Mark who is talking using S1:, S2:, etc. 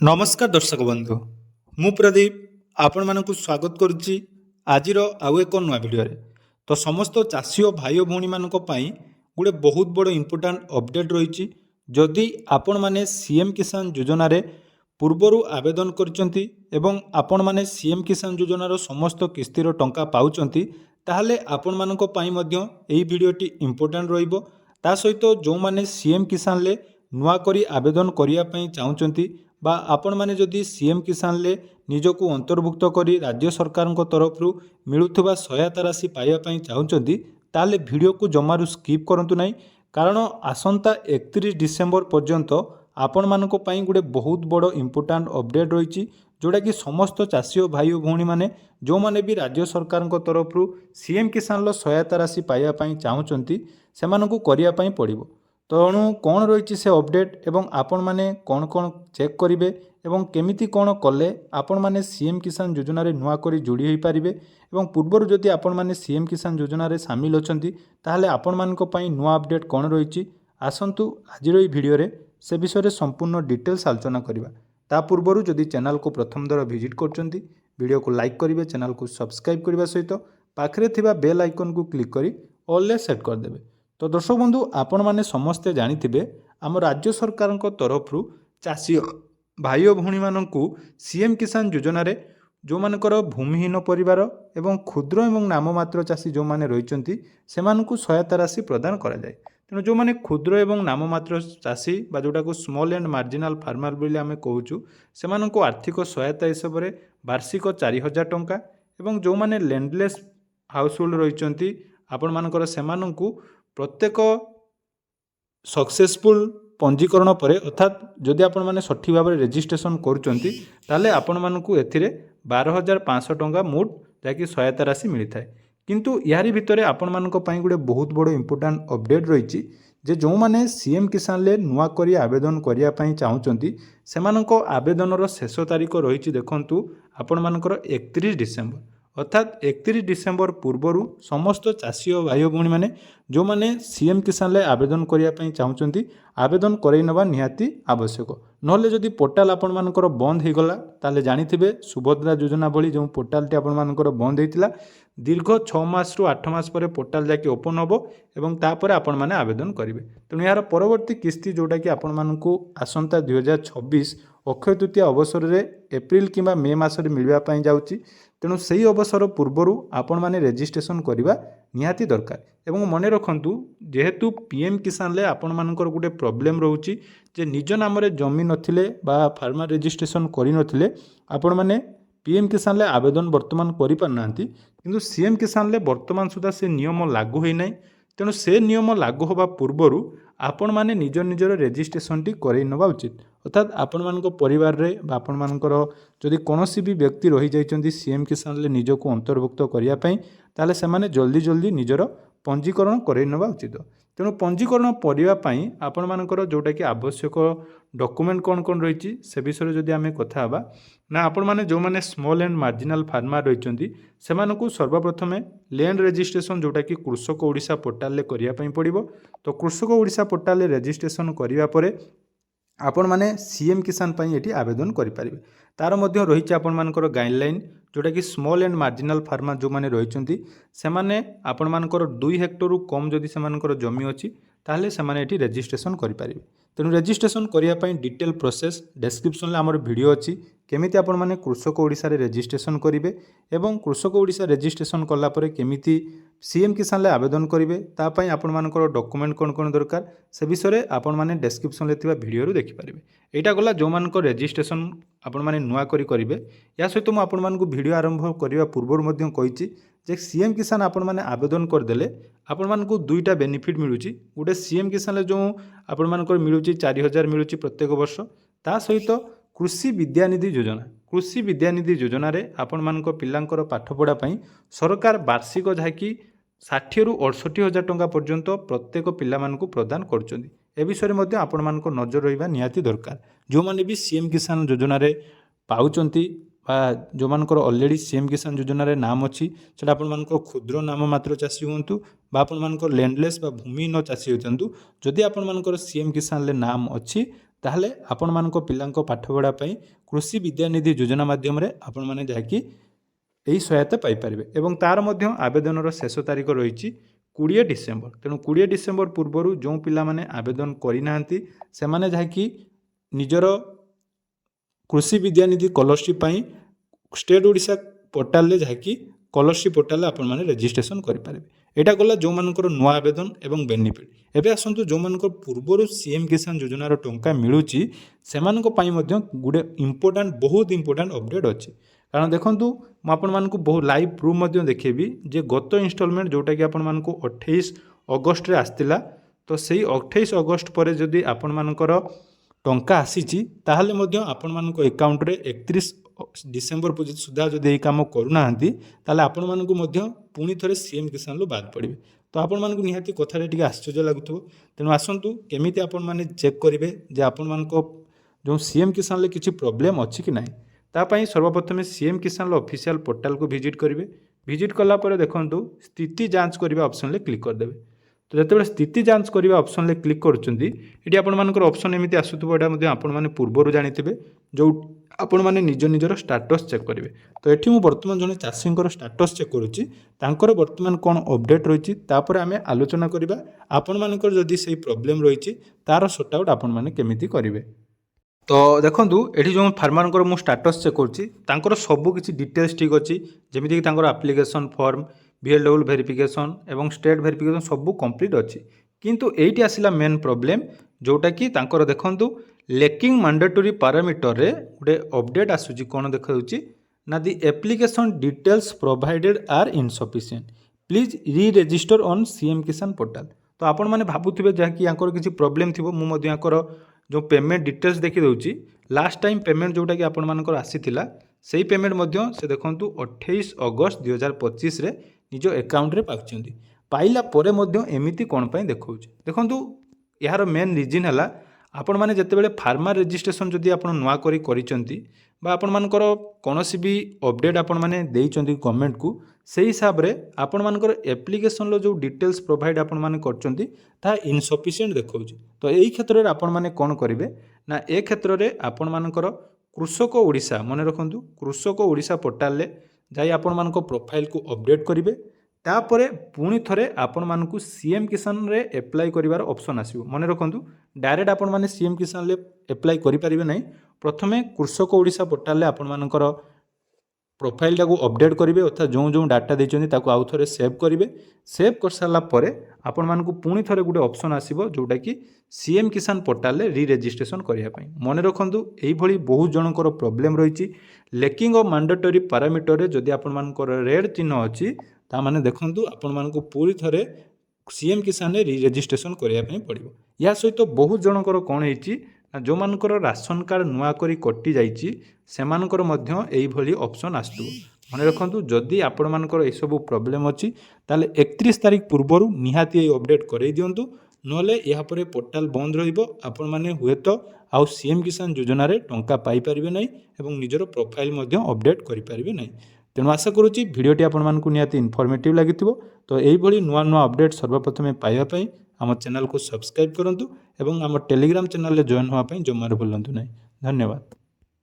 S1: नमस्कार दर्शक बंधु मु प्रदीप आपण मानक स्वागत करुच्ची आजिर आउ एक नुआ भिडियो तो समस्त चाषी और भाई भौणी मानक पई गोटे बहुत बड़ इम्पोर्टाट अपडेट रही जदि आपण माने सीएम किसान योजना रे पूर्वर आवेदन करचंती एवं आपण माने सीएम किसान योजनार समस्त किस्तीर टंका पाउचंती ताहले आपण मानक पई मध्य एही भिडियोटी इम्पोर्टाट रहिबो ता सहित जो माने सीएम किसान ले नुआ करी आवेदन करिया पई चाहुचंती बा आपण माने जदि सीएम किसान ले निजको अंतर्भुक्त करी राज्य सरकार तरफ मिलुवा सहायता राशि पाइबा चाहते ताले वीडियो को जमारू स्किप करंतु नहीं कारण आसंता 31 डिसेम्बर पर्यंत आपण मानक पई गोटे बहुत बड़ इम्पोर्टाट अपडेट रही जोड़ा कि समस्त चाषी और भाई भौणी मैंने जो मैंने भी राज्य सरकार तरफ सीएम किसान सहायता राशि पाइबा चाहते से करने पड़ो तेणु कौन रही से अपडेट एवं आपण माने कौन कौन चेक करेंगे एवं केमिति कौन कले आपण माने सीएम किसान योजना रे नुआ करी जोड़ी हो पारे एवं पूर्वर जदि आपण माने सीएम किसान योजना रे सामिल अछंती ताहले आपण मानक पई नुआ अपडेट कौन रही आसंतु आजिर ई वीडियो रे से विषय रे संपूर्ण डिटेल्स आलोचना करबा ता पूर्वर जदि चैनल को प्रथम दर विजिट करचंती वीडियो को लाइक करेंगे चैनल को सब्सक्राइब करने सहित पाखरे थिबा बेल आइकन को क्लिक करी ऑल ले सेट कर देबे। तो दर्शक बंधु आपण मैंने समस्ते जानिथिबे आम राज्य सरकार तरफ चाषी भाई भौणी मानू सीएम किसान योजना रे जो मानकर भूमिहीन परिवार एवं क्षुद्र एवं नाममात्र चाषी जो माने रहिचंती सेमानकु सहायता राशि प्रदान करा जाय। तेणु जो माने क्षुद्र एवं नाममात्र चाषी बा जोटा को स्मॉल एंड मार्जिनाल फार्मर बोली आमे कहूचु सेमानकु आर्थिक सहायता हिसाब रे वार्षिक 4000 टंका एवं जो माने लैंडलेस हाउस होल्ड रहिचंती आपण मानकर सेमानकु प्रत्येक सक्सेसफुल पंजीकरण पर अर्थात जदि आपण माने सठिक भाव में रेजिस्ट्रेशन करुचंती ताले आपण मानकु एथिरे 12,500 टंका मोट जाकि सहायता राशि मिलता है। किंतु यारी भितर आपण मानक पई गोटे बहुत बड़ इम्पोर्टाट अपडेट रही जे जो माने सीएम किसान ले नुआ करी आवेदन करिया पई चाहुचंती सेमानक आवेदनर शेष तारीख रही देखंतु आपण मानकर 31 डिसेम्बर अर्थात 31 डिसेम्बर पूर्वर समस्त चाषी और भाई भौणी मैंने जो मैंने सीएम किसान ले आवेदन करने चाहते आवेदन करई नवा निहाती आवश्यक नहले जदि पोर्टाल आपण मानकर बंद हो गला ताले जानिथिबे सुभद्रा योजना भली जो पोर्टालटी आपण मानकर बंद होइतिला दीर्घ 6 मास रु 8 मास पर पोर्टाल जाके ओपन होबो एवं तापर आपण माने आवेदन करिवे। तेणु यार परवर्ती किस्ती जोटा कि आपण मानकु आसंता 2026 अक्षय तृतीया अवसर रे एप्रिल किंबा मे मासरे मिलवा पई जाउची। तेणु से अवसर पूर्वर आपण माने रेजिस्ट्रेशन करवा निहाती दरकार एवं मन रखंतु जेहेतु पीएम किसान ले आपण मानकर गोटे प्रॉब्लम रहउची जे निज नाम रे जमी नथिले बा फार्मर रेजिस्ट्रेशन करि नथिले आपण माने पीएम किसान ले आवेदन वर्तमान करि पारनांती किंतु सीएम किसान ले वर्तमान सुधा से नियम लागू होई नै। तेणु से नियम लागू होबा पूर्वर आपण माने निज निजर रेजिस्ट्रेशन टी करई नबा उचित अर्थात आपण मानक परिवार रे बा आपण मानकर जदि कोनोसी भी व्यक्ति रही जाइचंती सीएम किसान ले निजको अंतर्भुक्त करिया पई ताले से माने जल्दी जल्दी निजर पंजीकरण करई नबा उचित। तेणु पंजीकरण करिया पई आपण मानकर जोटा कि आवश्यक डॉक्यूमेंट कौन कौन रही से विषय जदि आमे कथा हबा ना आपण माने जो माने स्मॉल एंड मार्जिनाल फार्मर रहिचंती सेमानकु सर्वप्रथमे लैंड रजिस्ट्रेशन जोटा कि कृषक ओडिशा पोर्टाल ले करिया पई पड़िबो। तो कृषक ओडिशा पोर्टाल ले रजिस्ट्रेशन करिया परे आपण माने सीएम किसान पई एठी आवेदन करि परिबे। तार मध्य रही आपण मानकर गाइडलाइन जोटा कि स्मॉल एंड मार्जिनाल फार्मर जो माने रहिचंती सेमाने आपण मानकर 2 हेक्टर रु कम जदि सेमानकर जमी अछि ताहले सेमाने एठी रजिस्ट्रेशन करि परिबे। तेणु रजिस्ट्रेशन करिया पई डिटेल प्रोसेस डिस्क्रिप्शन ले हमर वीडियो अछि केमिति आपण माने कृषक ओडिशा रे रजिस्ट्रेशन करिवे एवं कृषक ओडिशा रजिस्ट्रेशन कला परे केमिति सीएम किसान ले आवेदन करिवे ता पई आपण मानकर डॉक्यूमेंट कोन कोन दरकार से विषय रे आपण माने डिस्क्रिप्शन ले थिबा वीडियो रु देखि परिबे। एटा गला जो मानकर रजिस्ट्रेशन आपण माने नुआ करी करिवे या सहित मु आपण मानकु वीडियो आरंभ करिवा पूर्वर मध्य कहिछि जे सीएम किसान आपण माने आवेदन कर देले आपण मानकु दुईटा बेनिफिट मिलुची गोटे सीएम किसान ले जो आपण मानकर मिलुची 4000 मिलुची प्रत्येक वर्ष ता सहित कृषि विद्यानिधि योजना रे आपण मानक पिलांकर पाठ पढ़ा पई सरकार वार्षिक जाकी 60 रु 68,000 टंका पर्यंत प्रत्येक पिला मानकु प्रदान करचंदी। ए विषय रे मध्ये आपण मानक नजर रहिबा निहाती दरकार जो माने भी सीएम किसान योजना रे पाउचंती बा जो मानकर ऑलरेडी सीएम किसान योजना रे नाम अछि सेटा आपण मानक क्षुद्र नाम मात्र चाषी हुंतु बा आपण मानकर लैंडलेस बा भूमिहीन चाषी होतंतु जदि आपण मानकर सीएम किसान ले नाम अछि ताहले आपण मानको पिलांको पाठपढ़ा पई कृषि विद्यानिधि योजना माध्यम रे आपण माने जाकी यही सहायता पाइपर एवं तार मध्य आवेदन शेष तारीख रही 20 डिसेम्बर। तेणु 20 डिसेम्बर पूर्वर जो पिला माने आवेदन करना से जहाँकि निजर कृषि Vidyanidhi scholarship state Odisha portal रे जहाँकि स्कॉलरशिप पोर्टाल आपण माने रजिस्ट्रेशन करें। यहाँ गला जो मानकर नुआ आवेदन एवं बेनिफिट एवं आसतु जो मानकर पूर्वर सीएम किसान योजनार टंका मिलूँ से गोटे इम्पोर्टाट बहुत इम्पोर्टाट अपडेट अच्छी। कारण देखूँ मुझे बहुत लाइव प्रूफ देखेबी जे गत इनस्टॉलमेंट जोटा कि आपण मानक 28 अगस्ट रे आसतिला तो सही 28 अगस्ट पर जदि आपण मानकर टंका आसीची ताहले मध्य आपण मानक अकाउंट रे 31 डिसेम्बर सुधा जदि यही काम करूना ताले आपण मानक मध्य पुणी थरे सीएम किसान लो बाद पड़े। तो आपण मानक निहाती कथारे टिके आश्चर्य लागुथबो। तेणु आसंतु केमिति आपण माने चेक करिवे जे आपण मानक जो सीएम किसान ले किछि प्रॉब्लम अछि कि नाही। तापाई सर्वप्रथम सीएम किसान ऑफिशियल पोर्टाल को विजिट करेंगे। विजिट कलापर देखो स्थिति जांच करने ऑप्शन ले क्लिक करदे। तो जिते स्थिति जांच करने ऑप्शन ले क्लिक करुँच आपर ऑप्शन एमती आसूब यहाँ आपने पूर्वर जाथे जो आपण मैंने निज निजर स्टाटस चेक करेंगे। तो ये मुझे बर्तमान जड़े चाषी स्टाटस चेक करुँच बर्तमान कौन अपडेट रही आम आलोचना करवा आपण मानकर जदि से प्रॉब्लम रही तार सॉर्ट आउट आपण मैंने केमिति करेंगे। तो देखूँ ये जो फार्मर को स्टाटस चेक कर सबकि डिटेल्स ठीक अच्छी जमीक आप्लिकेसन फॉर्म VLW वेरिफिकेशन एवं स्टेट वेरिफिकेशन सब कंप्लीट अच्छी। किंतु एटी आसला मेन प्रॉब्लम जोटा कि देखूँ लेकिंग मैंडेटरी पैरामीटर रे गोटे अपडेट आसूची कौन देखा ना the application details provided are insufficient please re register on CM Kisan portal. तो आपण मैंने भावुवे जहाँकि यहाँ किसी प्रॉब्लम थी मुझे जो पेमेंट डिटेल्स देखी दूची लास्ट टाइम पेमेंट जोटा कि आपण मानकर आसीथिला सेही पेमेंट मध्य से देखंतु 28 अगस्त 2025 रे निज अकाउंट रे पाउछंती पाइला परे मध्य एमिति कोन पई देखौछ। देखंतु यार मेन रीजन हला आपण माने जतेबेले फार्मर रजिस्ट्रेशन जदि आपण नुआ करी करिसंती बा आपण मानकर कोनोसी भी अपडेट आपण माने देइचंती गवर्नमेंट को सेही हिसाब रे आपण मानकर एप्लिकेशन लो जो डिटेल्स प्रोवाइड आपण माने करचंती ता इनसफिशिएंट देखौछ। तो एही क्षेत्र रे आपण माने कोन करिवे ना ए क्षेत्र रे आपण मानकर कृषक ओडिशा मन रखंतु कृषक ओडिशा पोर्टाल ले जाई आपण मानको प्रोफाइल को अपडेट करिवे तापरे पुणी थरे आपण मानकु सीएम किसान रे अप्लाई करिवार ऑप्शन आसीबो। मन रखंतु डायरेक्ट आपण माने सीएम किसान ले अप्लाई करि परिबे नै प्रथमे कृषक ओडिशा पोर्टाल ले आपण मानकर प्रोफाइल टाको अपडेट करेंगे अर्थात जो जो डाटा देते ताको आउ थे सेव करेंगे। सेव कर सारा पर आपण मानकु पुणी थरे गोटे ऑप्शन आसीबो जोटा कि सीएम किसान पोर्टाल रे री रजिस्ट्रेशन करने। मन रखंतु एही भली बहुत जनकर प्रॉब्लम रही लेकिंग ऑफ मैंडेटरी पैरामीटर रे जदि आपण मानकर रेड चिन्ह अच्छी ता माने देखंतु आपण मानकु पूरी थरे सीएम किसान रे री रजिस्ट्रेशन करने पड़ो। या सहित बहुत जनकर कौन होती जो मानकर राशन कार्ड नुआ करी कटि जाइछि सेमानकर मध्य एही भली ऑप्शन आसतु। मन रखंतु जदि आपण मानकर ए सब प्रॉब्लम अछि ताले 31 तारीख पूर्वरु निहाती अपडेट करई दियंतु नले या परे पोर्टाल बंद रहिबो आपण माने हुएत आउ सीएम किसान योजना रे टंका पाई परिबे नै एवं निजर प्रोफाइल मध्य अपडेट करि परिबे नै। तेणु आशा करुच्ची भिडियोटी आपण मानकु निहाती इनफॉर्मेटिव लागिथिबो। तो एही भली नुआ नुआ अपडेट सर्वप्रथमे पाइबा पई आम चैनल को सब्सक्राइब करंतु एवं आम टेलीग्राम चैनल रे जॉइन होआ पई जमार भूलंतु नै। धन्यवाद।